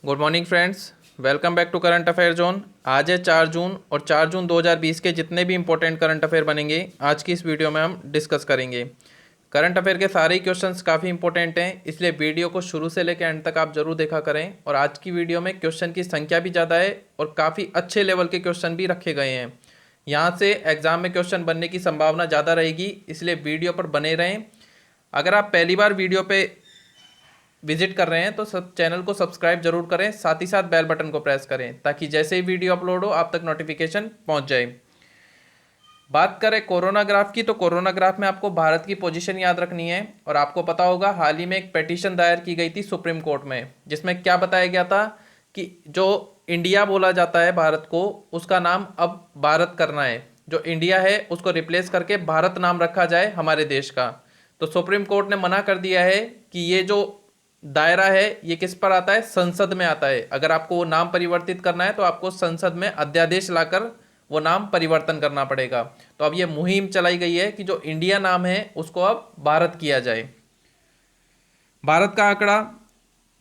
Good morning friends, welcome back to current affair zone. आज है 4 जून और 4 जून 2020 के जितने भी इंपॉर्टेंट करंट अफेयर बनेंगे आज की इस वीडियो में हम डिस्कस करेंगे। करंट अफेयर के सारे ही क्वेश्चंस काफ़ी इंपॉर्टेंट हैं, इसलिए वीडियो को शुरू से लेकर एंड तक आप जरूर देखा करें। और आज की वीडियो में क्वेश्चन की संख्या भी ज़्यादा है और काफ़ी अच्छे लेवल के क्वेश्चन भी रखे गए हैं। यहाँ से एग्जाम में क्वेश्चन बनने की संभावना ज़्यादा रहेगी, इसलिए वीडियो पर बने रहें। अगर आप पहली बार वीडियो पे विजिट कर रहे हैं तो सब चैनल को सब्सक्राइब जरूर करें, साथ ही साथ बेल बटन को प्रेस करें ताकि जैसे ही वीडियो अपलोड हो आप तक नोटिफिकेशन पहुंच जाए। बात करें कोरोना ग्राफ की, तो कोरोना ग्राफ में आपको भारत की पोजीशन याद रखनी है। और आपको पता होगा हाल ही में एक पिटीशन दायर की गई थी सुप्रीम कोर्ट में, जिसमें क्या बताया गया था कि जो इंडिया बोला जाता है भारत को, उसका नाम अब भारत करना है। जो इंडिया है उसको रिप्लेस करके भारत नाम रखा जाए हमारे देश का। तो सुप्रीम कोर्ट ने मना कर दिया है कि ये जो दायरा है ये किस पर आता है, संसद में आता है। अगर आपको वो नाम परिवर्तित करना है तो आपको संसद में अध्यादेश लाकर वो नाम परिवर्तन करना पड़ेगा। तो अब ये मुहिम चलाई गई है कि जो इंडिया नाम है उसको अब भारत किया जाए। भारत का आंकड़ा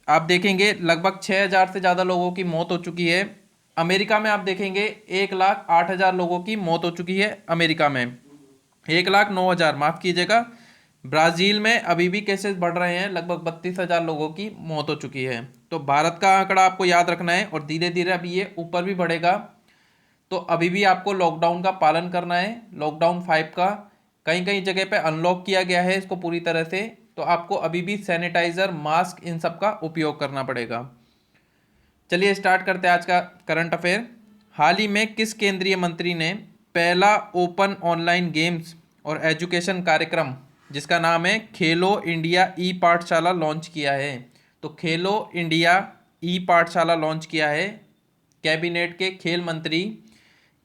आप देखेंगे लगभग 6,000 से ज़्यादा लोगों की मौत हो चुकी है। अमेरिका में आप देखेंगे 1,08,000 लोगों की मौत हो चुकी है। अमेरिका में 1,09,000, माफ़ कीजिएगा। ब्राज़ील में अभी भी केसेस बढ़ रहे हैं, लगभग 32,000 लोगों की मौत हो चुकी है। तो भारत का आंकड़ा आपको याद रखना है और धीरे धीरे अभी ये ऊपर भी बढ़ेगा। तो अभी भी आपको लॉकडाउन का पालन करना है, लॉकडाउन 5 का। कहीं कहीं जगह पे अनलॉक किया गया है इसको पूरी तरह से, तो आपको अभी भी सैनिटाइजर, मास्क, इन सब का उपयोग करना पड़ेगा। चलिए स्टार्ट करते हैं आज का करंट अफेयर। हाल ही में किस केंद्रीय मंत्री ने पहला ओपन ऑनलाइन गेम्स और एजुकेशन कार्यक्रम जिसका नाम है खेलो इंडिया ई पाठशाला लॉन्च किया है? तो खेलो इंडिया ई पाठशाला लॉन्च किया है कैबिनेट के खेल मंत्री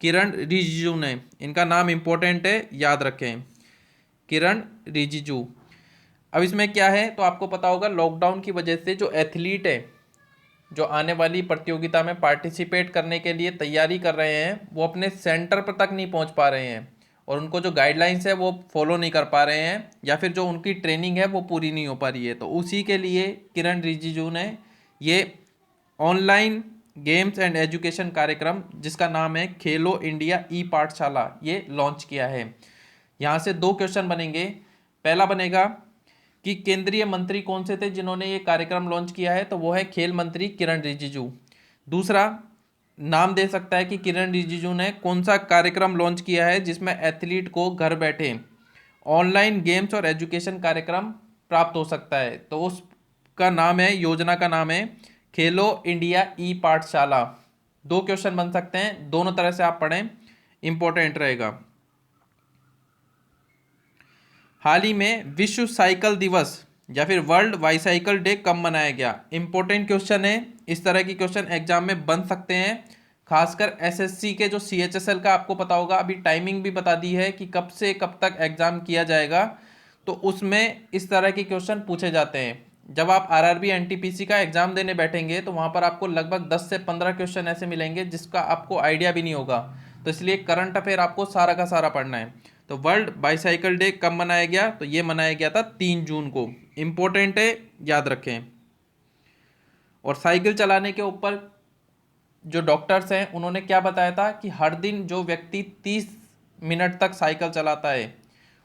किरण रिजिजू ने। इनका नाम इंपॉर्टेंट है, याद रखें, किरण रिजिजू। अब इसमें क्या है तो आपको पता होगा लॉकडाउन की वजह से जो एथलीट है, जो आने वाली प्रतियोगिता में पार्टिसिपेट करने के लिए तैयारी कर रहे हैं, वो अपने सेंटर पर तक नहीं पहुंच पा रहे हैं और उनको जो गाइडलाइंस है वो फॉलो नहीं कर पा रहे हैं, या फिर जो उनकी ट्रेनिंग है वो पूरी नहीं हो पा रही है। तो उसी के लिए किरण रिजिजू ने ये ऑनलाइन गेम्स एंड एजुकेशन कार्यक्रम जिसका नाम है खेलो इंडिया ई पाठशाला ये लॉन्च किया है। यहाँ से दो क्वेश्चन बनेंगे। पहला बनेगा कि केंद्रीय मंत्री कौन से थे जिन्होंने ये कार्यक्रम लॉन्च किया है, तो वो है खेल मंत्री किरण रिजिजू। दूसरा नाम दे सकता है कि किरण रिजिजू ने कौन सा कार्यक्रम लॉन्च किया है जिसमें एथलीट को घर बैठे ऑनलाइन गेम्स और एजुकेशन कार्यक्रम प्राप्त हो सकता है। तो उसका नाम है, योजना का नाम है खेलो इंडिया ई पाठशाला। दो क्वेश्चन बन सकते हैं, दोनों तरह से आप पढ़ें, इंपॉर्टेंट रहेगा। हाल ही में विश्व साइकिल दिवस या फिर वर्ल्ड बाईसाइकिल डे कब मनाया गया? इंपॉर्टेंट क्वेश्चन है, इस तरह की क्वेश्चन एग्जाम में बन सकते हैं। खासकर एसएससी के जो सीएचएसएल का आपको पता होगा, अभी टाइमिंग भी बता दी है कि कब से कब तक एग्जाम किया जाएगा, तो उसमें इस तरह के क्वेश्चन पूछे जाते हैं। जब आप आरआरबी एनटीपीसी का एग्जाम देने बैठेंगे तो वहाँ पर आपको लगभग 10 से 15 क्वेश्चन ऐसे मिलेंगे जिसका आपको आइडिया भी नहीं होगा। तो इसलिए करंट अफेयर आपको सारा का सारा पढ़ना है। तो वर्ल्ड बाईसाइकिल डे कब मनाया गया? तो ये मनाया गया था 3 जून को। इंपॉर्टेंट है, याद रखें। और साइकिल चलाने के ऊपर जो डॉक्टर्स हैं उन्होंने क्या बताया था कि हर दिन जो व्यक्ति 30 मिनट तक साइकिल चलाता है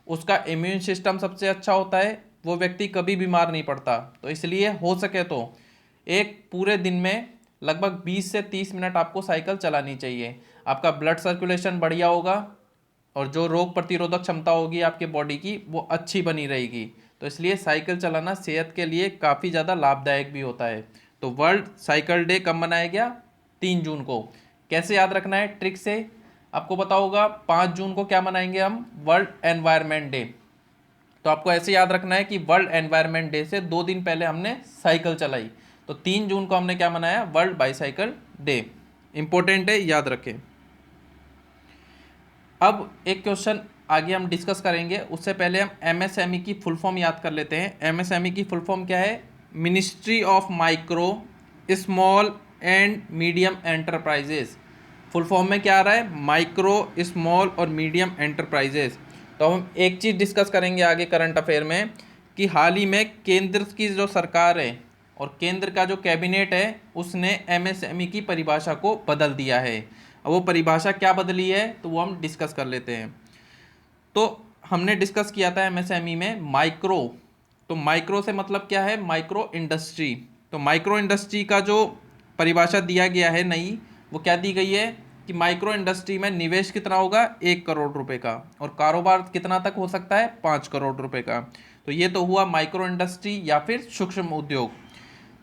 उसका इम्यून सिस्टम सबसे अच्छा होता है, वो व्यक्ति कभी बीमार नहीं पड़ता। तो इसलिए हो सके तो एक पूरे दिन में लगभग 20 से 30 मिनट आपको साइकिल चलानी चाहिए। आपका ब्लड सर्कुलेशन बढ़िया होगा और जो रोग प्रतिरोधक क्षमता होगी आपके बॉडी की वो अच्छी बनी रहेगी। तो इसलिए साइकिल चलाना सेहत के लिए काफ़ी ज़्यादा लाभदायक भी होता है। तो वर्ल्ड साइकिल डे कब मनाया गया? 3 जून को। कैसे याद रखना है? ट्रिक से आपको पता होगा 5 जून को क्या मनाएंगे हम? World environment day. तो आपको ऐसे याद रखना है कि वर्ल्ड एनवायरनमेंट डे से 2 दिन पहले हमने साइकिल चलाई, तो 3 जून को हमने क्या मनाया? World bicycle day. इंपॉर्टेंट है, याद रखें। अब एक क्वेश्चन आगे हम डिस्कस करेंगे, उससे पहले हम एमएसएमई की फुल फॉर्म याद कर लेते हैं। एमएसएमई की फुल फॉर्म क्या है? Ministry of micro small and medium enterprises. Full form में क्या आ रहा है? माइक्रो स्मॉल और मीडियम एंटरप्राइजेस। तो हम एक चीज़ डिस्कस करेंगे आगे करंट अफेयर में कि हाल ही में केंद्र की जो सरकार है और केंद्र का जो कैबिनेट है उसने एमएसएमई की परिभाषा को बदल दिया है। अब वो परिभाषा क्या बदली है तो वो हम डिस्कस कर लेते हैं। तो हमने डिस्कस किया था एमएसएमई में माइक्रो, तो माइक्रो से मतलब क्या है, माइक्रो इंडस्ट्री। तो माइक्रो इंडस्ट्री का जो परिभाषा दिया गया है नई, वो क्या दी गई है कि माइक्रो इंडस्ट्री में निवेश कितना होगा 1 करोड़ रुपए का, और कारोबार कितना तक हो सकता है 5 करोड़ रुपए का। तो ये तो हुआ माइक्रो इंडस्ट्री या फिर सूक्ष्म उद्योग।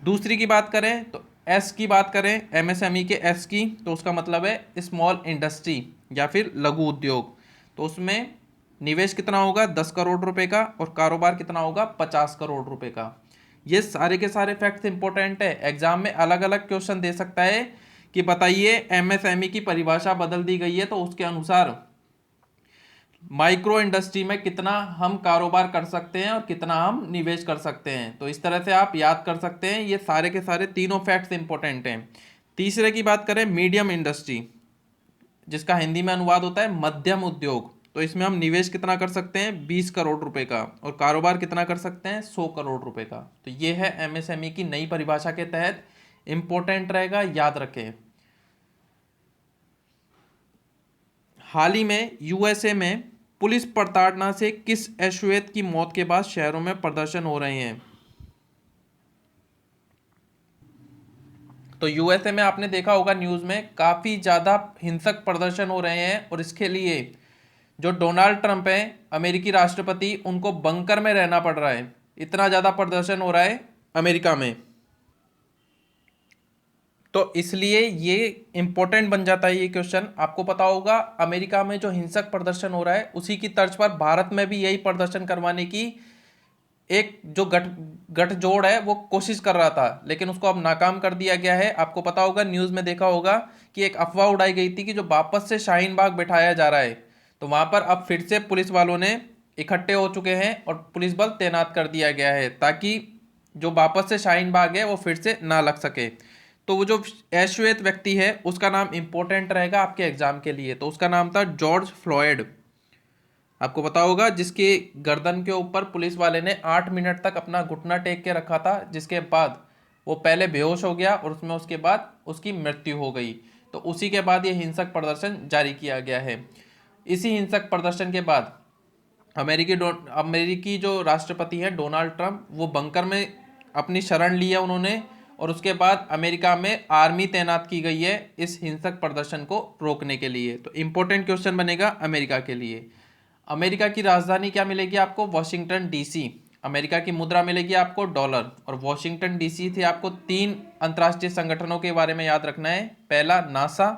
दूसरी की बात करें तो एस की बात करें, एमएसएमई के एस की, तो उसका मतलब है स्मॉल इंडस्ट्री या फिर लघु उद्योग। तो उसमें निवेश कितना होगा 10 करोड़ रुपए का, और कारोबार कितना होगा 50 करोड़ रुपए का। ये सारे के सारे फैक्ट्स इंपॉर्टेंट है, एग्जाम में अलग अलग क्वेश्चन दे सकता है कि बताइए एमएसएमई की परिभाषा बदल दी गई है तो उसके अनुसार माइक्रो इंडस्ट्री में कितना हम कारोबार कर सकते हैं और कितना हम निवेश कर सकते हैं। तो इस तरह से आप याद कर सकते हैं, ये सारे के सारे तीनों फैक्ट्स इंपॉर्टेंट हैं। तीसरे की बात करें मीडियम इंडस्ट्री, जिसका हिंदी में अनुवाद होता है मध्यम उद्योग, तो इसमें हम निवेश कितना कर सकते हैं 20 करोड़ रुपए का, और कारोबार कितना कर सकते हैं 100 करोड़ रुपए का। तो ये है एमएसएमई की नई परिभाषा के तहत, इंपॉर्टेंट रहेगा, याद रखें। हाल ही में यूएसए में पुलिस प्रताड़ना से किस अश्वेत की मौत के बाद शहरों में प्रदर्शन हो रहे हैं। तो यूएसए में आपने देखा होगा न्यूज़ में काफ़ी ज़्यादा हिंसक प्रदर्शन हो रहे हैं, और इसके लिए जो डोनाल्ड ट्रंप है अमेरिकी राष्ट्रपति, उनको बंकर में रहना पड़ रहा है, इतना ज़्यादा प्रदर्शन हो रहा है अमेरिका में। तो इसलिए ये इंपॉर्टेंट बन जाता है ये क्वेश्चन। आपको पता होगा अमेरिका में जो हिंसक प्रदर्शन हो रहा है उसी की तर्ज पर भारत में भी यही प्रदर्शन करवाने की एक जो गठजोड़ है वो कोशिश कर रहा था, लेकिन उसको अब नाकाम कर दिया गया है। आपको पता होगा न्यूज़ में देखा होगा कि एक अफवाह उड़ाई गई थी कि जो वापस से शाहीन बाग बिठाया जा रहा है, तो वहां पर अब फिर से पुलिस वालों ने इकट्ठे हो चुके हैं और पुलिस बल तैनात कर दिया गया है, ताकि जो वापस से शाहीन बाग है वो फिर से ना लग सके। तो वो जो अश्वेत व्यक्ति है उसका नाम इंपॉर्टेंट रहेगा आपके एग्जाम के लिए। तो उसका नाम था जॉर्ज फ्लॉयड, आपको पता होगा, जिसके गर्दन के ऊपर पुलिस वाले ने 8 मिनट तक अपना घुटना टेक के रखा था, जिसके बाद वो पहले बेहोश हो गया और उसमें उसके बाद उसकी मृत्यु हो गई। तो उसी के बाद ये हिंसक प्रदर्शन जारी किया गया है। इसी हिंसक प्रदर्शन के बाद अमेरिकी जो राष्ट्रपति हैं डोनाल्ड ट्रंप, वो बंकर में अपनी शरण ली है उन्होंने, और उसके बाद अमेरिका में आर्मी तैनात की गई है इस हिंसक प्रदर्शन को रोकने के लिए। तो इंपॉर्टेंट क्वेश्चन बनेगा अमेरिका के लिए। अमेरिका की राजधानी क्या मिलेगी आपको, वॉशिंगटन डीसी। अमेरिका की मुद्रा मिलेगी आपको डॉलर, और वॉशिंगटन डीसी थे। आपको 3 अंतर्राष्ट्रीय संगठनों के बारे में याद रखना है, पहला नासा,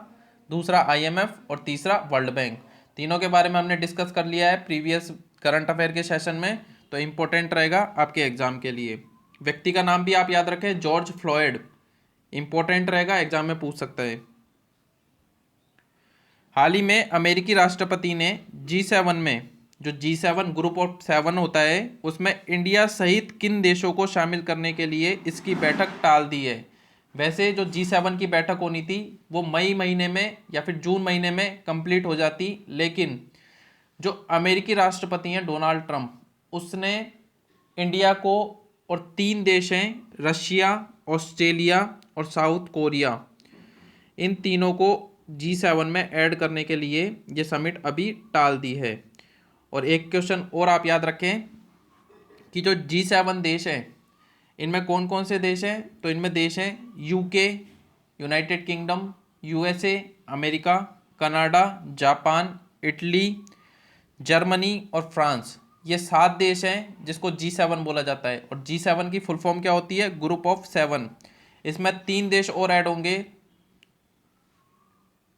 दूसरा आईएमएफ और तीसरा वर्ल्ड बैंक। तीनों के बारे में हमने डिस्कस कर लिया है प्रीवियस करंट अफेयर के सेशन में, तो इंपॉर्टेंट रहेगा आपके एग्जाम के लिए। व्यक्ति का नाम भी आप याद रखें, जॉर्ज फ्लॉयड, इंपॉर्टेंट रहेगा, एग्जाम में पूछ सकता है। हाल ही में अमेरिकी राष्ट्रपति ने G7 में, जो G7 ग्रुप ऑफ 7 होता है, उसमें इंडिया सहित किन देशों को शामिल करने के लिए इसकी बैठक टाल दी है। वैसे जो G7 की बैठक होनी थी वो मई महीने में या फिर जून महीने में कंप्लीट हो जाती, लेकिन जो अमेरिकी राष्ट्रपति हैं डोनाल्ड ट्रंप, उसने इंडिया को और 3 देश हैं रशिया, ऑस्ट्रेलिया और साउथ कोरिया, इन तीनों को G7 में ऐड करने के लिए ये समिट अभी टाल दी है। और एक क्वेश्चन और आप याद रखें कि जो G7 देश हैं इनमें कौन कौन से देश हैं, तो इनमें देश हैं UK, United kingdom, USA, America, Canada, Japan, Italy, Germany और फ्रांस। ये 7 देश हैं जिसको G7 बोला जाता है। और G7 की फुल फॉर्म क्या होती है, ग्रुप ऑफ 7। इसमें 3 देश और ऐड होंगे,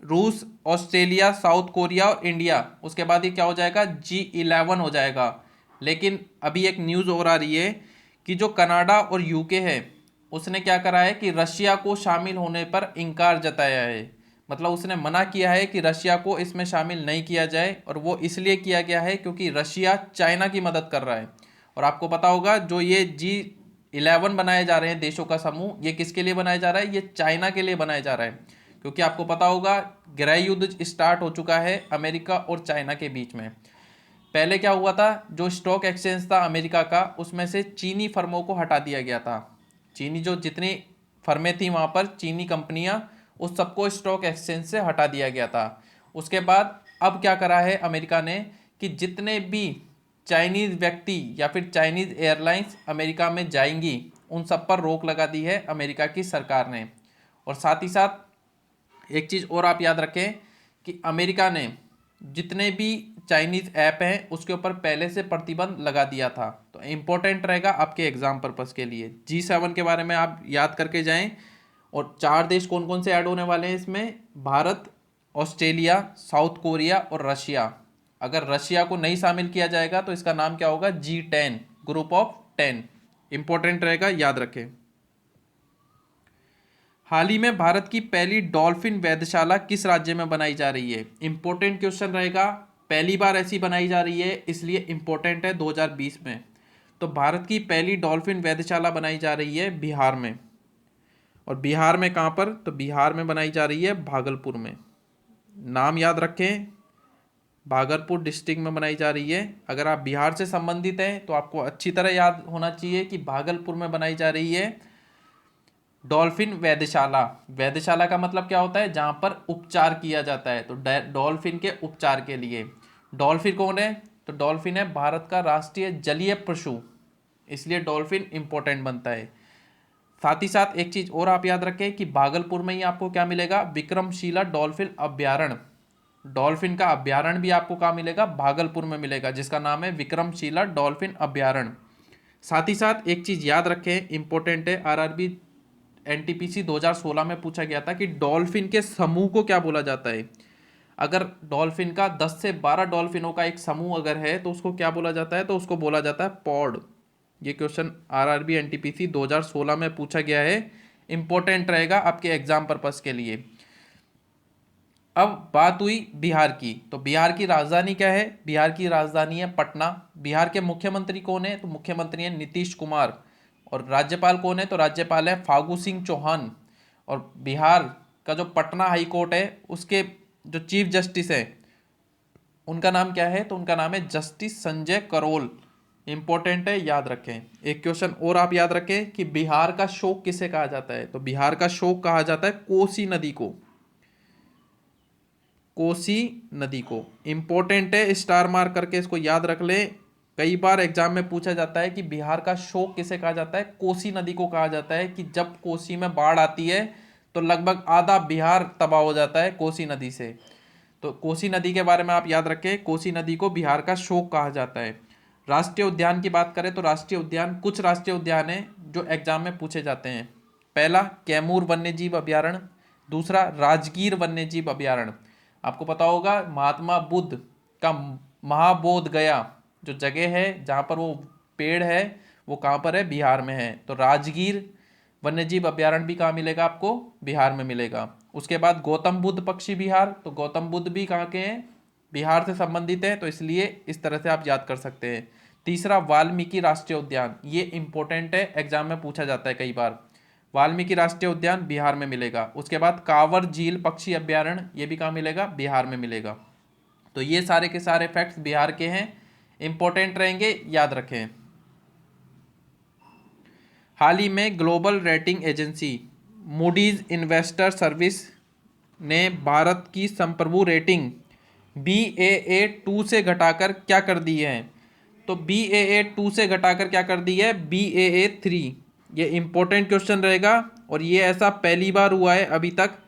रूस, ऑस्ट्रेलिया, साउथ कोरिया और इंडिया। उसके बाद ये क्या हो जाएगा, G11 हो जाएगा। लेकिन अभी एक न्यूज़ और आ रही है कि जो कनाडा और यूके है उसने क्या करा है कि रशिया को शामिल होने पर इनकार जताया है। मतलब उसने मना किया है कि रशिया को इसमें शामिल नहीं किया जाए, और वो इसलिए किया गया है क्योंकि रशिया चाइना की मदद कर रहा है। और आपको पता होगा जो ये G11 बनाए जा रहे हैं देशों का समूह, ये किसके लिए बनाया जा रहा है, ये चाइना के लिए बनाया जा रहा है। क्योंकि आपको पता होगा गृह युद्ध स्टार्ट हो चुका है अमेरिका और चाइना के बीच में। पहले क्या हुआ था, जो स्टॉक एक्सचेंज था अमेरिका का, उसमें से चीनी फर्मों को हटा दिया गया था, चीनी जो जितनी फर्में थी वहाँ पर चीनी कंपनियाँ, उस सबको स्टॉक एक्सचेंज से हटा दिया गया था। उसके बाद अब क्या करा है अमेरिका ने कि जितने भी चाइनीज़ व्यक्ति या फिर चाइनीज़ एयरलाइंस अमेरिका में जाएंगी उन सब पर रोक लगा दी है अमेरिका की सरकार ने। और साथ ही साथ एक चीज़ और आप याद रखें कि अमेरिका ने जितने भी चाइनीज़ ऐप हैं उसके ऊपर पहले से प्रतिबंध लगा दिया था। तो इम्पोर्टेंट रहेगा आपके एग्जाम पर्पस के लिए। G7 के बारे में आप याद करके जाएं। और 4 देश कौन कौन से ऐड होने वाले हैं इसमें? भारत, ऑस्ट्रेलिया, साउथ कोरिया और रशिया। अगर रशिया को नहीं शामिल किया जाएगा तो इसका नाम क्या होगा? G10, group of 10। इंपॉर्टेंट रहेगा, याद रखें। हाल ही में भारत की पहली डॉल्फिन वेधशाला किस राज्य में बनाई जा रही है? इंपॉर्टेंट क्वेश्चन रहेगा। पहली बार ऐसी बनाई जा रही है इसलिए इंपॉर्टेंट है 2020 में। तो भारत की पहली डॉल्फिन वेधशाला बनाई जा रही है बिहार में। और बिहार में कहाँ पर? तो बिहार में बनाई जा रही है भागलपुर में। नाम याद रखें, भागलपुर डिस्ट्रिक्ट में बनाई जा रही है। अगर आप बिहार से संबंधित हैं तो आपको अच्छी तरह याद होना चाहिए कि भागलपुर में बनाई जा रही है डॉल्फिन वेधशाला। वेधशाला का मतलब क्या होता है? जहाँ पर उपचार किया जाता है। तो डॉल्फिन के उपचार के लिए। डॉल्फिन कौन है? तो डॉल्फिन है भारत का राष्ट्रीय जलीय पशु, इसलिए डॉल्फिन इंपॉर्टेंट बनता है। साथ ही साथ एक चीज़ और आप याद रखें कि भागलपुर में ही आपको क्या मिलेगा? विक्रमशिला डॉल्फिन अभ्यारण्य। डॉल्फिन का अभ्यारण्य भी आपको कहाँ मिलेगा? भागलपुर में मिलेगा, जिसका नाम है विक्रमशिला डॉल्फिन अभ्यारण्य। साथ ही साथ एक चीज़ याद रखें, इंपॉर्टेंट है, आरआरबी एनटीपीसी 2016 में पूछा गया था कि डॉल्फिन के समूह को क्या बोला जाता है? अगर डॉल्फिन का 10 से 12 डॉल्फिनों का एक समूह अगर है तो उसको क्या बोला जाता है? तो उसको बोला जाता है पॉड। ये क्वेश्चन आरआरबी एनटीपीसी 2016 में पूछा गया है, इंपॉर्टेंट रहेगा आपके एग्जाम पर्पस के लिए। अब बात हुई बिहार की, तो बिहार की राजधानी क्या है? बिहार की राजधानी है पटना। बिहार के मुख्यमंत्री कौन है? तो मुख्यमंत्री है नीतीश कुमार। और राज्यपाल कौन है? तो राज्यपाल है फागू सिंह चौहान। और बिहार का जो पटना हाई कोर्ट है उसके जो चीफ जस्टिस है उनका नाम क्या है? तो उनका नाम है जस्टिस संजय करोल। इंपॉर्टेंट है, याद रखें। एक क्वेश्चन और आप याद रखें कि बिहार का शोक किसे कहा जाता है? तो बिहार का शोक कहा जाता है कोसी नदी को। कोसी नदी को इंपॉर्टेंट है, स्टार मार्क करके इसको याद रख लें। कई बार एग्जाम में पूछा जाता है कि बिहार का शोक किसे कहा जाता है? कोसी नदी को कहा जाता है कि जब कोसी में बाढ़ आती है तो लगभग आधा बिहार तबाह हो जाता है कोसी नदी से। तो कोसी नदी के बारे में आप याद रखें, कोसी नदी को बिहार का शोक कहा जाता है। राष्ट्रीय उद्यान की बात करें तो राष्ट्रीय उद्यान, कुछ राष्ट्रीय उद्यान हैं जो एग्जाम में पूछे जाते हैं। पहला कैमूर वन्यजीव अभ्यारण्य, दूसरा राजगीर वन्यजीव अभ्यारण्य। आपको पता होगा महात्मा बुद्ध का महाबोध गया जो जगह है जहाँ पर वो पेड़ है वो कहाँ पर है? बिहार में है। तो राजगीर वन्यजीव अभ्यारण्य भी कहाँ मिलेगा आपको? बिहार में मिलेगा। उसके बाद गौतम बुद्ध पक्षी विहार, तो गौतम बुद्ध भी कहाँ के हैं? बिहार से संबंधित है, तो इसलिए इस तरह से आप याद कर सकते हैं। तीसरा वाल्मीकि राष्ट्रीय उद्यान, ये इंपॉर्टेंट है, एग्जाम में पूछा जाता है कई बार। वाल्मीकि राष्ट्रीय उद्यान बिहार में मिलेगा। उसके बाद कांवर झील पक्षी अभ्यारण्य, ये भी कहाँ मिलेगा? बिहार में मिलेगा। तो ये सारे के सारे फैक्ट्स बिहार के हैं, इंपॉर्टेंट रहेंगे, याद रखें। हाल ही में global rating agency Moody's investor service ने भारत की संप्रभु रेटिंग BAA2 से घटाकर क्या कर दी है? तो BAA2 से घटाकर क्या कर दी है? BAA3। ये इंपॉर्टेंट क्वेश्चन रहेगा और ये ऐसा पहली बार हुआ है अभी तक।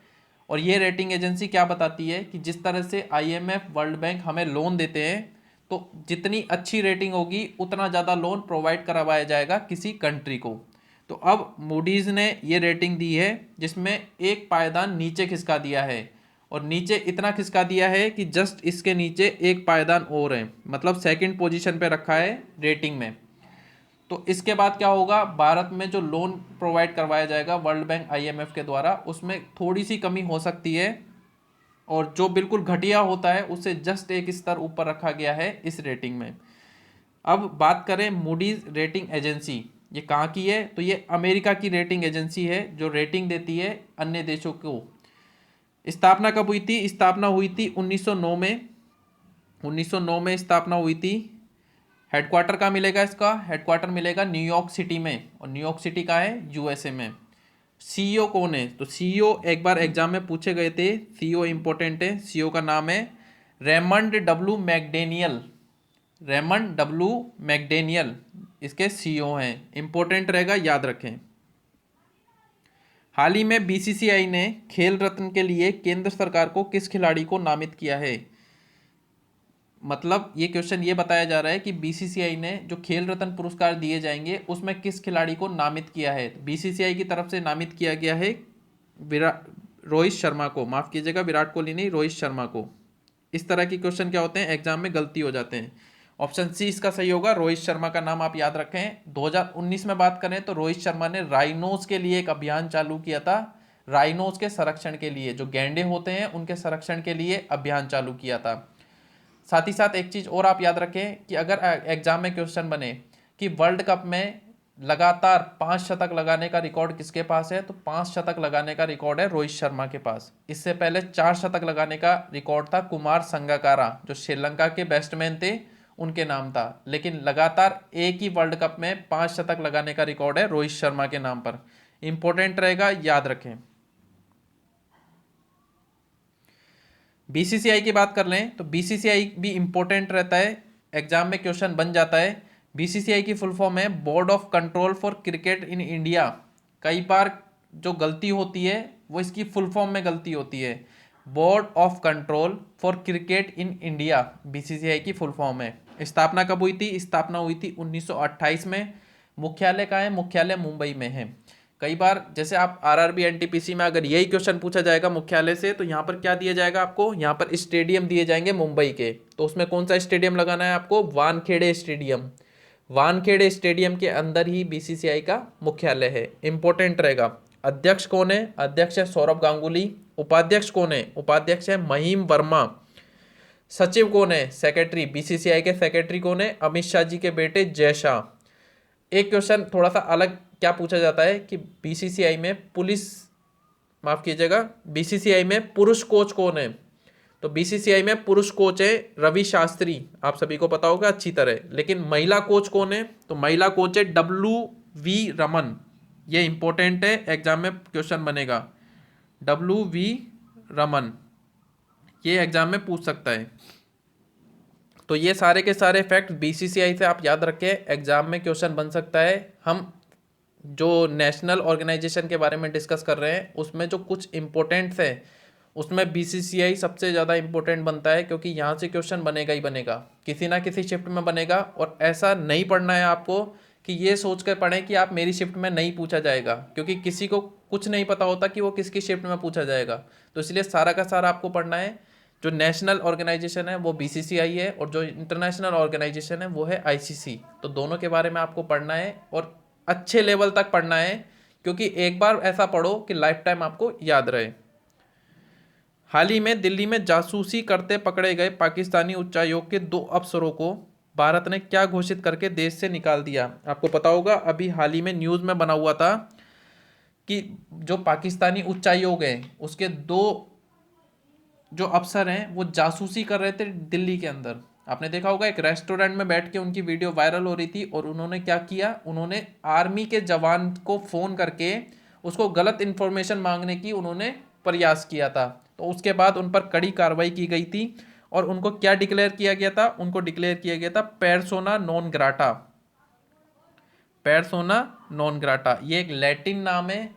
और ये रेटिंग एजेंसी क्या बताती है कि जिस तरह से IMF, वर्ल्ड बैंक हमें लोन देते हैं तो जितनी अच्छी रेटिंग होगी उतना ज़्यादा लोन प्रोवाइड करवाया जाएगा किसी कंट्री को। तो अब मूडीज़ ने ये रेटिंग दी है जिसमें एक पायदान नीचे खिसका दिया है, और नीचे इतना खिसका दिया है कि जस्ट इसके नीचे एक पायदान और है, मतलब सेकंड पोजीशन पे रखा है रेटिंग में। तो इसके बाद क्या होगा? भारत में जो लोन प्रोवाइड करवाया जाएगा वर्ल्ड बैंक, IMF के द्वारा, उसमें थोड़ी सी कमी हो सकती है, और जो बिल्कुल घटिया होता है उससे जस्ट एक स्तर ऊपर रखा गया है इस रेटिंग में। अब बात करें मूडीज रेटिंग एजेंसी, ये कहाँ की है? तो ये अमेरिका की रेटिंग एजेंसी है जो रेटिंग देती है अन्य देशों को। स्थापना कब हुई थी? स्थापना हुई थी 1909 में। 1909 में स्थापना हुई थी। हेडक्वार्टर कहाँ मिलेगा इसका? हेडक्वार्टर मिलेगा न्यूयॉर्क सिटी में, और न्यूयॉर्क सिटी कहाँ है? यूएसए में। सीईओ कौन है? तो सीईओ एक बार एग्जाम में पूछे गए थे, सीईओ इंपॉर्टेंट है। सीईओ का नाम है रेमंड डब्ल्यू मैकडेनियल। रेमंड डब्ल्यू मैकडेनियल इसके सीईओ हैं, इंपॉर्टेंट रहेगा, याद रखें। हाल ही में बीसीसीआई ने खेल रत्न के लिए केंद्र सरकार को किस खिलाड़ी को नामित किया है? मतलब ये क्वेश्चन ये बताया जा रहा है कि बीसीसीआई ने जो खेल रत्न पुरस्कार दिए जाएंगे उसमें किस खिलाड़ी को नामित किया है। बीसीसीआई की तरफ से नामित किया गया है रोहित शर्मा को, माफ कीजिएगा विराट कोहली नहीं, रोहित शर्मा को। इस तरह के क्वेश्चन क्या होते हैं, एग्जाम में गलती हो जाते हैं। ऑप्शन सी इसका सही होगा, रोहित शर्मा का नाम आप याद रखें। 2019 में बात करें तो रोहित शर्मा ने राइनोज के लिए एक अभियान चालू किया था, राइनोज के संरक्षण के लिए, जो गैंडे होते हैं उनके संरक्षण के लिए अभियान चालू किया था। साथ ही साथ एक चीज़ और आप याद रखें कि अगर एग्जाम में क्वेश्चन बने कि वर्ल्ड कप में लगातार 5 शतक लगाने का रिकॉर्ड किसके पास है, तो 5 शतक लगाने का रिकॉर्ड है रोहित शर्मा के पास। इससे पहले 4 शतक लगाने का रिकॉर्ड था कुमार संगकारा, जो श्रीलंका के बैट्समैन थे, उनके नाम था। लेकिन लगातार एक ही वर्ल्ड कप में 5 शतक लगाने का रिकॉर्ड है रोहित शर्मा के नाम पर। इंपॉर्टेंट रहेगा, याद रखें। बीसीसीआई की बात कर लें तो बीसीसीआई भी इंपॉर्टेंट रहता है, एग्जाम में क्वेश्चन बन जाता है। बीसीसीआई की फुल फॉर्म है board of control for cricket in India. कई बार जो गलती होती है वो इसकी फुल फॉर्म में गलती होती है। Board of control for cricket in India BCCI की फुल फॉर्म है। स्थापना कब हुई थी? स्थापना हुई थी 1928 में। मुख्यालय कहाँ है? मुख्यालय मुंबई में है। कई बार जैसे आप आरआरबी एनटीपीसी में अगर यही क्वेश्चन पूछा जाएगा मुख्यालय से, तो यहाँ पर क्या दिया जाएगा आपको? यहाँ पर स्टेडियम दिए जाएंगे मुंबई के, तो उसमें कौन सा स्टेडियम लगाना है आपको? वानखेड़े स्टेडियम। वानखेड़े स्टेडियम के अंदर ही बीसीसीआई का मुख्यालय है, इंपॉर्टेंट रहेगा। अध्यक्ष कौन है? अध्यक्ष है सौरभ गांगुली। उपाध्यक्ष कौन है? उपाध्यक्ष है महिम वर्मा। सचिव कौन है? सेक्रेटरी। बीसीसीआई के सेक्रेटरी कौन है? अमित शाह जी के बेटे जय शाह। एक क्वेश्चन थोड़ा सा अलग क्या पूछा जाता है कि बीसीसीआई में माफ कीजिएगा, बीसीसीआई में पुरुष कोच कौन है? तो बीसीसीआई में पुरुष कोच है रवि शास्त्री, आप सभी को पता होगा अच्छी तरह। लेकिन महिला कोच कौन है? तो महिला कोच है WV रमन। ये इंपॉर्टेंट है, एग्जाम में क्वेश्चन बनेगा, WV रमन, ये एग्जाम में पूछ सकता है। तो ये सारे के सारे फैक्ट बीसीसीआई से आप याद रखें, एग्जाम में क्वेश्चन बन सकता है। हम जो नेशनल ऑर्गेनाइजेशन के बारे में डिस्कस कर रहे हैं उसमें जो कुछ इंपॉर्टेंट्स है उसमें बीसीसीआई सबसे ज़्यादा इंपॉर्टेंट बनता है, क्योंकि यहाँ से क्वेश्चन बनेगा ही बनेगा, किसी ना किसी शिफ्ट में बनेगा। और ऐसा नहीं पढ़ना है आपको कि ये सोच कर पढ़ें कि आप मेरी शिफ्ट में नहीं पूछा जाएगा, क्योंकि किसी को कुछ नहीं पता होता कि वो किसकी शिफ्ट में पूछा जाएगा। तो इसलिए सारा का सारा आपको पढ़ना है। जो नेशनल ऑर्गेनाइजेशन है वो बीसीसीआई है, और जो इंटरनेशनल ऑर्गेनाइजेशन है वो है आईसीसी। तो दोनों के बारे में आपको पढ़ना है, और अच्छे लेवल तक पढ़ना है, क्योंकि एक बार ऐसा पढ़ो कि लाइफ टाइम आपको याद रहे। हाल ही में दिल्ली में जासूसी करते पकड़े गए पाकिस्तानी उच्चायोग के 2 अफसरों को भारत ने क्या घोषित करके देश से निकाल दिया? आपको पता होगा, अभी हाल ही में न्यूज़ में बना हुआ था कि जो पाकिस्तानी उच्चायोग है उसके 2 जो अफसर हैं वो जासूसी कर रहे थे दिल्ली के अंदर। आपने देखा होगा, एक रेस्टोरेंट में बैठ के उनकी वीडियो वायरल हो रही थी, और उन्होंने क्या किया, उन्होंने आर्मी के जवान को फ़ोन करके उसको गलत इन्फॉर्मेशन मांगने की उन्होंने प्रयास किया था। तो उसके बाद उन पर कड़ी कार्रवाई की गई थी, और उनको क्या डिक्लेयर किया गया था? उनको डिक्लेयर किया गया था पेर्सोना नॉन ग्राटा। पेर्सोना नॉन ग्राटा ये एक लैटिन नाम है,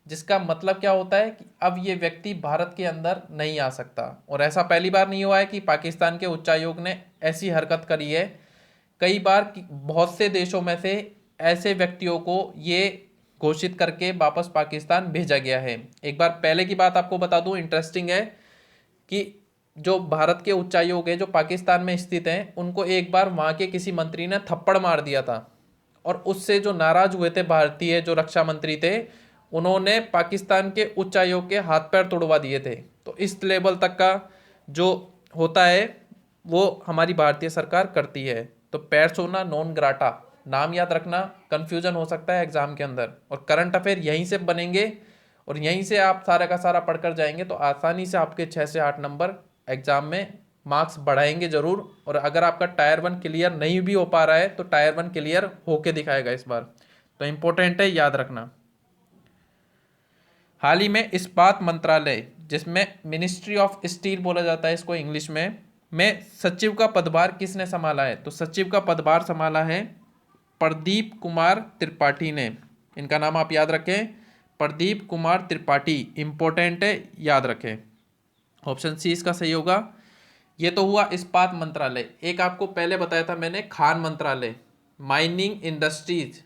जिसका मतलब क्या होता है कि अब ये व्यक्ति भारत के अंदर नहीं आ सकता। और ऐसा पहली बार नहीं हुआ है कि पाकिस्तान के उच्चायोग ने ऐसी हरकत करी है। कई बार बहुत से देशों में से ऐसे व्यक्तियों को ये घोषित करके वापस पाकिस्तान भेजा गया है। एक बार पहले की बात आपको बता दूं, इंटरेस्टिंग है कि जो भारत के उच्चायोग है जो पाकिस्तान में स्थित हैं, उनको एक बार वहाँ के किसी मंत्री ने थप्पड़ मार दिया था, और उससे जो नाराज हुए थे भारतीय जो रक्षा मंत्री थे, उन्होंने पाकिस्तान के उच्चायोग के हाथ पैर तोड़वा दिए थे। तो इस लेवल तक का जो होता है वो हमारी भारतीय सरकार करती है। तो पेर्सोना नॉन ग्राटा नाम याद रखना, कंफ्यूजन हो सकता है एग्जाम के अंदर। और करंट अफेयर यहीं से बनेंगे, और यहीं से आप सारा का सारा पढ़कर जाएंगे, तो आसानी से आपके 6 से 8 नंबर एग्जाम में मार्क्स बढ़ाएंगे ज़रूर। और अगर आपका टायर 1 क्लियर नहीं भी हो पा रहा है तो टायर 1 क्लियर होके दिखाएगा इस बार। तो इम्पोर्टेंट है, याद रखना। हाल ही में इस्पात मंत्रालय, जिसमें मिनिस्ट्री ऑफ स्टील बोला जाता है इसको इंग्लिश में सचिव का पदभार किसने संभाला है? तो सचिव का पदभार संभाला है प्रदीप कुमार त्रिपाठी ने। इनका नाम आप याद रखें, प्रदीप कुमार त्रिपाठी। इंपॉर्टेंट है, याद रखें। ऑप्शन सी इसका सही होगा। ये तो हुआ इस्पात मंत्रालय। एक आपको पहले बताया था मैंने, खान मंत्रालय, माइनिंग इंडस्ट्रीज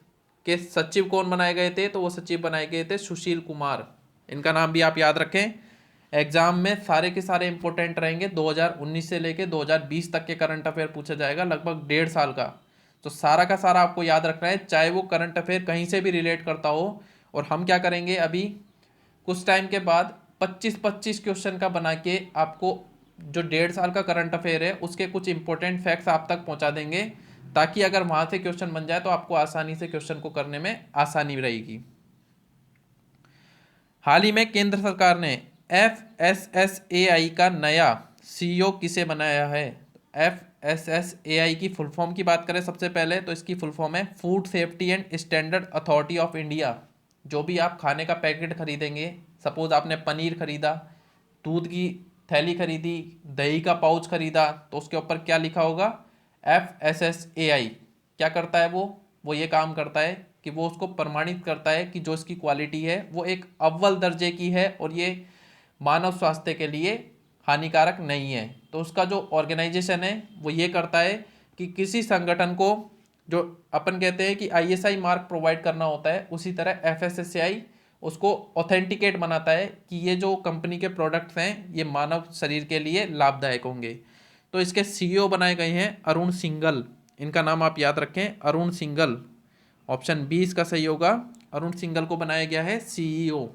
के सचिव कौन बनाए गए थे? तो वो सचिव बनाए गए थे सुशील कुमार। इनका नाम भी आप याद रखें। एग्जाम में सारे के सारे इंपॉर्टेंट रहेंगे। 2019 से लेके 2020 तक के करंट अफेयर पूछा जाएगा, लगभग 1.5 साल का। तो सारा का सारा आपको याद रखना है, चाहे वो करंट अफेयर कहीं से भी रिलेट करता हो। और हम क्या करेंगे, अभी कुछ टाइम के बाद 25-25 क्वेश्चन का बना के आपको जो 1.5 साल का करंट अफेयर है उसके कुछ इंपॉर्टेंट फैक्ट्स आप तक पहुंचा देंगे, ताकि अगर वहां से क्वेश्चन बन जाए तो आपको आसानी से क्वेश्चन को करने में आसानी रहेगी। हाल ही में केंद्र सरकार ने FSSAI का नया CEO किसे बनाया है? FSSAI की फुल फॉर्म की बात करें सबसे पहले तो इसकी फुल फॉर्म है food safety and standard authority of India. जो भी आप खाने का पैकेट खरीदेंगे, सपोज आपने पनीर खरीदा, दूध की थैली खरीदी, दही का पाउच खरीदा, तो उसके ऊपर क्या लिखा होगा? FSSAI। क्या करता है वो ये काम करता है कि वो उसको प्रमाणित करता है कि जो इसकी क्वालिटी है वो एक अव्वल दर्जे की है और ये मानव स्वास्थ्य के लिए हानिकारक नहीं है। तो उसका जो ऑर्गेनाइजेशन है वो ये करता है कि किसी संगठन को, जो अपन कहते हैं कि ISI मार्क प्रोवाइड करना होता है, उसी तरह FSSAI उसको ऑथेंटिकेट बनाता है कि ये जो कंपनी के प्रोडक्ट्स हैं ये मानव शरीर के लिए लाभदायक होंगे। तो इसके CEO बनाए गए हैं अरुण सिंघल। इनका नाम आप याद रखें, अरुण सिंघल। ऑप्शन बी इसका सही होगा। अरुण सिंघल को बनाया गया है CEO।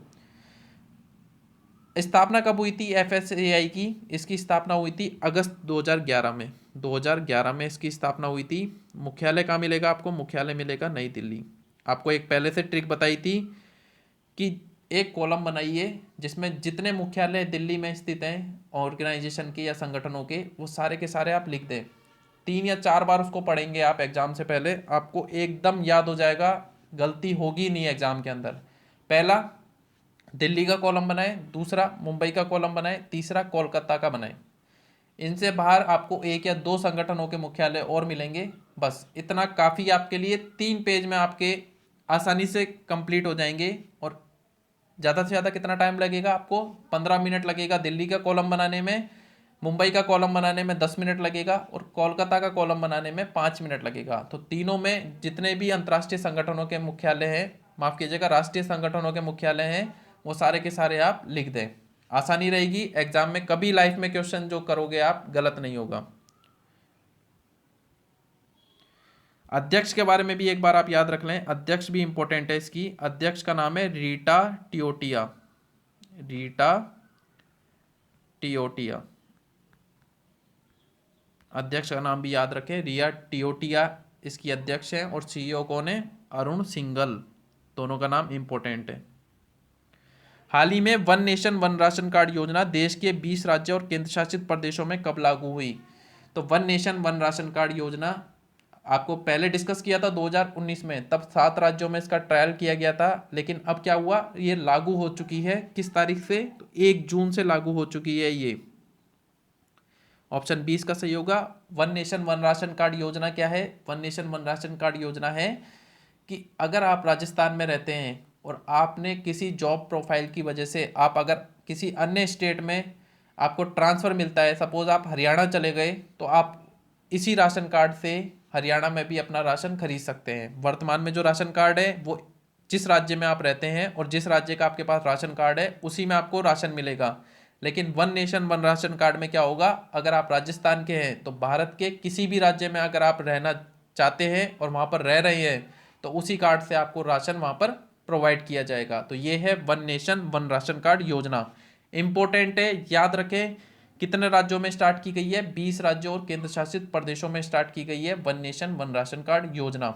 स्थापना कब हुई थी FSSAI की? इसकी स्थापना हुई थी अगस्त 2011 में। 2011 में इसकी स्थापना हुई थी। मुख्यालय कहाँ मिलेगा आपको? मुख्यालय मिलेगा नई दिल्ली। आपको एक पहले से ट्रिक बताई थी कि एक कॉलम बनाइए जिसमें जितने मुख्यालय दिल्ली में स्थित हैं ऑर्गेनाइजेशन के या संगठनों के, वो सारे के सारे आप लिख दें। 3 या 4 बार उसको पढ़ेंगे आप एग्जाम से पहले, आपको एकदम याद हो जाएगा, गलती होगी नहीं एग्जाम के अंदर। पहला दिल्ली का कॉलम बनाए, दूसरा मुंबई का कॉलम बनाए, तीसरा कोलकाता का बनाए। इनसे बाहर आपको 1 या 2 संगठनों के मुख्यालय और मिलेंगे। बस इतना काफ़ी आपके लिए, 3 पेज में आपके आसानी से कंप्लीट हो जाएंगे। और ज़्यादा से ज़्यादा कितना टाइम लगेगा आपको? 15 मिनट लगेगा दिल्ली का कॉलम बनाने में, मुंबई का कॉलम बनाने में 10 मिनट लगेगा और कोलकाता का कॉलम बनाने में 5 मिनट लगेगा। तो तीनों में जितने भी अंतर्राष्ट्रीय संगठनों के मुख्यालय हैं, माफ़ कीजिएगा राष्ट्रीय संगठनों के मुख्यालय हैं, वो सारे के सारे आप लिख दें। आसानी रहेगी एग्जाम में, कभी लाइफ में क्वेश्चन जो करोगे आप गलत नहीं होगा। अध्यक्ष के बारे में भी एक बार आप याद रख लें, अध्यक्ष भी इंपॉर्टेंट है इसकी। अध्यक्ष का नाम है रीटा टियोटिया। रीटा टियोटिया, अध्यक्ष का नाम भी याद रखें, रिया टियोटिया इसकी अध्यक्ष हैं। और CEO कौन है? अरुण सिंघल। दोनों का नाम इंपॉर्टेंट है। हाल ही में one nation one ration card योजना देश के 20 राज्यों और केंद्र शासित प्रदेशों में कब लागू हुई? तो one nation one ration card योजना आपको पहले डिस्कस किया था 2019 में, तब 7 राज्यों में इसका ट्रायल किया गया था। लेकिन अब क्या हुआ, ये लागू हो चुकी है। किस तारीख से? तो 1 जून से लागू हो चुकी है ये। ऑप्शन 20 का सही होगा। One nation one ration card योजना क्या है? One nation one ration card योजना है कि अगर आप राजस्थान में रहते हैं और आपने किसी जॉब प्रोफाइल की वजह से आप अगर किसी अन्य स्टेट में आपको ट्रांसफ़र मिलता है, सपोज आप हरियाणा चले गए, तो आप इसी राशन कार्ड से हरियाणा में भी अपना राशन खरीद सकते हैं। वर्तमान में जो राशन कार्ड है वो जिस राज्य में आप रहते हैं और जिस राज्य का आपके पास राशन कार्ड है उसी में आपको राशन मिलेगा। लेकिन one nation one ration card में क्या होगा, अगर आप राजस्थान के हैं तो भारत के किसी भी राज्य में अगर आप रहना चाहते हैं और वहाँ पर रह रहे हैं तो उसी कार्ड से आपको राशन वहाँ पर प्रोवाइड किया जाएगा। तो ये है one nation one ration card योजना। इंपॉर्टेंट है, याद रखें। कितने राज्यों में स्टार्ट की गई है? 20 राज्यों और केंद्र शासित प्रदेशों में स्टार्ट की गई है one nation one ration card योजना।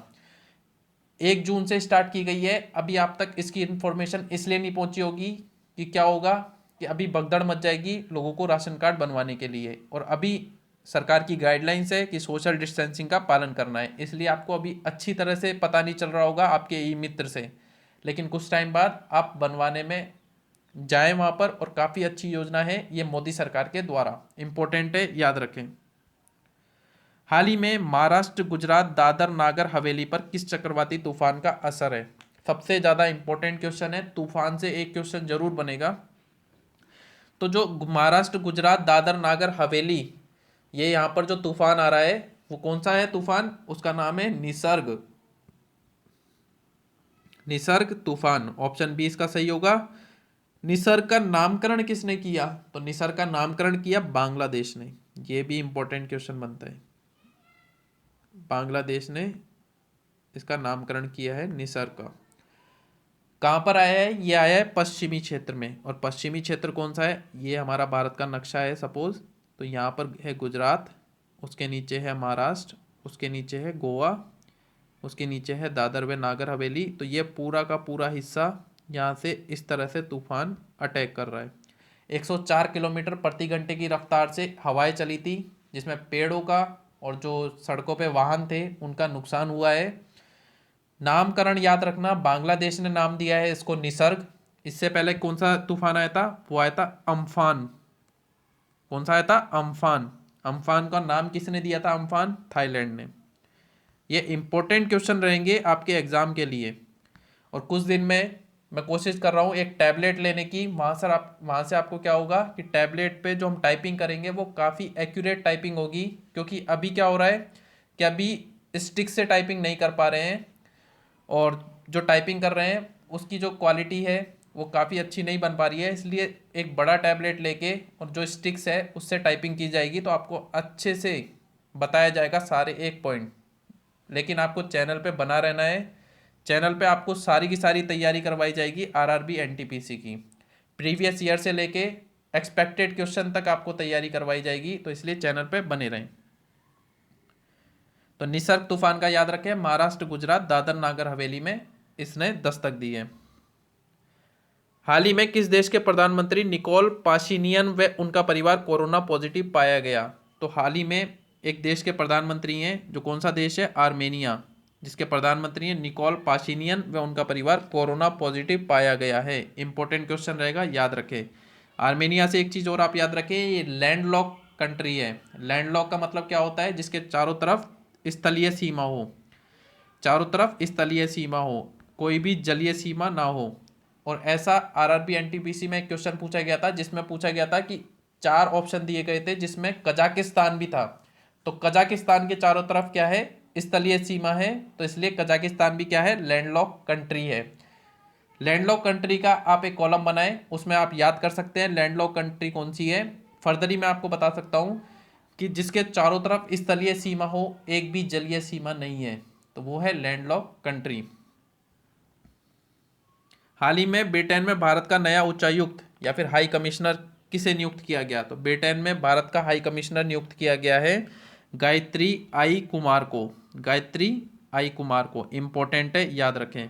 1 जून से स्टार्ट की गई है। अभी आप तक इसकी इंफॉर्मेशन इसलिए नहीं पहुंची होगी कि क्या होगा, कि अभी भगदड़ मच जाएगी लोगों को राशन कार्ड बनवाने के लिए, और अभी सरकार की गाइडलाइंस है कि सोशल डिस्टेंसिंग का पालन करना है, इसलिए आपको अभी अच्छी तरह से पता नहीं चल रहा होगा आपके ई मित्र से, लेकिन कुछ टाइम बाद आप बनवाने में जाएं वहाँ पर, और काफ़ी अच्छी योजना है ये मोदी सरकार के द्वारा, इम्पोर्टेंट है, याद रखें। हाल ही में महाराष्ट्र, गुजरात, दादर नागर हवेली पर किस चक्रवाती तूफान का असर है? सबसे ज़्यादा इंपॉर्टेंट क्वेश्चन है, तूफान से एक क्वेश्चन जरूर बनेगा। तो जो महाराष्ट्र, गुजरात, दादर नागर हवेली, ये यहाँ पर जो तूफान आ रहा है वो कौन सा है तूफान? उसका नाम है निसर्ग। निसर्ग तूफान, ऑप्शन बी इसका सही होगा। निसर्ग का नामकरण किसने किया? तो निसर्ग का नामकरण किया बांग्लादेश ने। ये भी इंपॉर्टेंट क्वेश्चन बनता है, बांग्लादेश ने इसका नामकरण किया है निसर्ग का। कहाँ पर आया है? ये आया है पश्चिमी क्षेत्र में, और पश्चिमी क्षेत्र कौन सा है? ये हमारा भारत का नक्शा है सपोज, तो यहाँ पर है गुजरात, उसके नीचे है महाराष्ट्र, उसके नीचे है गोवा, उसके नीचे है दादर व नागर हवेली। तो ये पूरा का पूरा हिस्सा यहाँ से इस तरह से तूफान अटैक कर रहा है। 104 किलोमीटर प्रति घंटे की रफ्तार से हवाएं चली थी, जिसमें पेड़ों का और जो सड़कों पे वाहन थे उनका नुकसान हुआ है। नामकरण याद रखना, बांग्लादेश ने नाम दिया है इसको निसर्ग। इससे पहले कौन सा तूफान आया था? वो आया था अम्फान। कौन सा आया था? अम्फान। अम्फान का नाम किसने दिया था? अम्फान थाईलैंड ने। ये इंपॉर्टेंट क्वेश्चन रहेंगे आपके एग्जाम के लिए। और कुछ दिन में मैं कोशिश कर रहा हूँ एक टैबलेट लेने की, वहाँ से आपको क्या होगा कि टैबलेट पे जो हम टाइपिंग करेंगे वो काफ़ी एक्यूरेट टाइपिंग होगी, क्योंकि अभी क्या हो रहा है कि अभी स्टिक से टाइपिंग नहीं कर पा रहे हैं, और जो टाइपिंग कर रहे हैं उसकी जो क्वालिटी है वो काफ़ी अच्छी नहीं बन पा रही है। इसलिए एक बड़ा टैबलेट लेके और जो स्टिक्स है उससे टाइपिंग की जाएगी, तो आपको अच्छे से बताया जाएगा सारे एक पॉइंट। लेकिन आपको चैनल पे बना रहना है, चैनल पे आपको सारी की सारी तैयारी करवाई जाएगी आरआरबी एनटीपीसी की, प्रीवियस ईयर से लेके एक्सपेक्टेड क्वेश्चन तक आपको तैयारी करवाई जाएगी, तो इसलिए चैनल पे बने रहें। तो निसर्ग तूफान का याद रखें, महाराष्ट्र, गुजरात, दादर नागर हवेली में इसने दस्तक दी है। हाल ही में किस देश के प्रधानमंत्री निकोल पाशिनियन व उनका परिवार कोरोना पॉजिटिव पाया गया? तो हाल ही में एक देश के प्रधानमंत्री हैं, जो कौन सा देश है? आर्मेनिया, जिसके प्रधानमंत्री हैं निकोल पाशिनियन व उनका परिवार कोरोना पॉजिटिव पाया गया है। इंपॉर्टेंट क्वेश्चन रहेगा, याद रखें। आर्मेनिया से एक चीज़ और आप याद रखें, ये लैंडलॉक कंट्री है। लैंडलॉक का मतलब क्या होता है? जिसके चारों तरफ स्थलीय सीमा हो, चारों तरफ स्थलीय सीमा हो, कोई भी जलीय सीमा ना हो। और ऐसा आरआरबी एनटीपीसी में एक क्वेश्चन पूछा गया था, जिसमें पूछा गया था कि 4 ऑप्शन दिए गए थे जिसमें कजाकिस्तान भी था। तो कजाकिस्तान के चारों तरफ क्या है? स्थलीय सीमा है, तो इसलिए कजाकिस्तान भी क्या है? लैंडलॉक कंट्री है। लैंडलॉक कंट्री का आप एक कॉलम बनाएं, उसमें आप याद कर सकते हैं लैंडलॉक कंट्री कौन सी है। फर्दरी मैं आपको बता सकता हूँ कि जिसके चारों तरफ स्थलीय सीमा हो, एक भी जलीय सीमा नहीं है, तो वो है लैंडलॉक कंट्री। हाल ही में ब्रिटेन में भारत का नया उच्चायुक्त या फिर हाई कमिश्नर किसे नियुक्त किया गया? तो ब्रिटेन में भारत का हाई कमिश्नर नियुक्त किया गया है गायत्री आई कुमार को। गायत्री आई कुमार को, इंपॉर्टेंट है, याद रखें।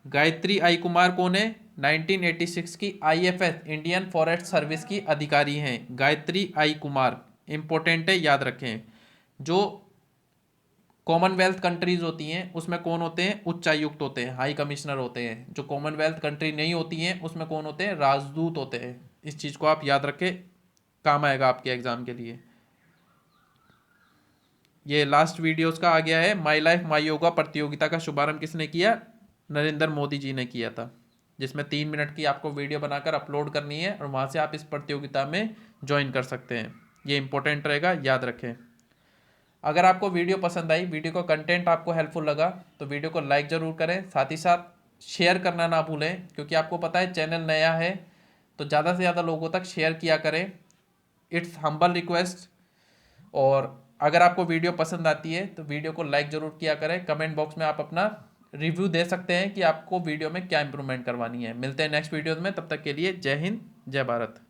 गायत्री आई कुमार कौन है? 1986 की आईएफएस इंडियन फॉरेस्ट सर्विस की अधिकारी हैं गायत्री आई कुमार, इंपॉर्टेंट है, याद रखें। जो कॉमनवेल्थ कंट्रीज होती हैं उसमें कौन होते हैं? उच्चायुक्त होते हैं, हाई कमिश्नर होते हैं। जो कॉमनवेल्थ कंट्री नहीं होती हैं उसमें कौन होते हैं? राजदूत होते हैं। इस चीज़ को आप याद रखें, काम आएगा आपके एग्जाम के लिए। ये लास्ट वीडियोस का आ गया है। माई लाइफ माई योगा प्रतियोगिता का शुभारंभ किसने किया? नरेंद्र मोदी जी ने किया था, जिसमें 3 मिनट की आपको वीडियो बनाकर अपलोड करनी है और वहाँ से आप इस प्रतियोगिता में ज्वाइन कर सकते हैं। ये इंपॉर्टेंट रहेगा, याद रखें। अगर आपको वीडियो पसंद आई, वीडियो का कंटेंट आपको हेल्पफुल लगा, तो वीडियो को लाइक ज़रूर करें, साथ ही साथ शेयर करना ना भूलें, क्योंकि आपको पता है चैनल नया है, तो ज़्यादा से ज़्यादा लोगों तक शेयर किया करें। It's humble request. और अगर आपको वीडियो पसंद आती है तो वीडियो को लाइक ज़रूर किया करें। कमेंट बॉक्स में आप अपना रिव्यू दे सकते हैं कि आपको वीडियो में क्या इंप्रूवमेंट करवानी है। मिलते हैं नेक्स्ट वीडियो में, तब तक के लिए जय हिंद, जय भारत।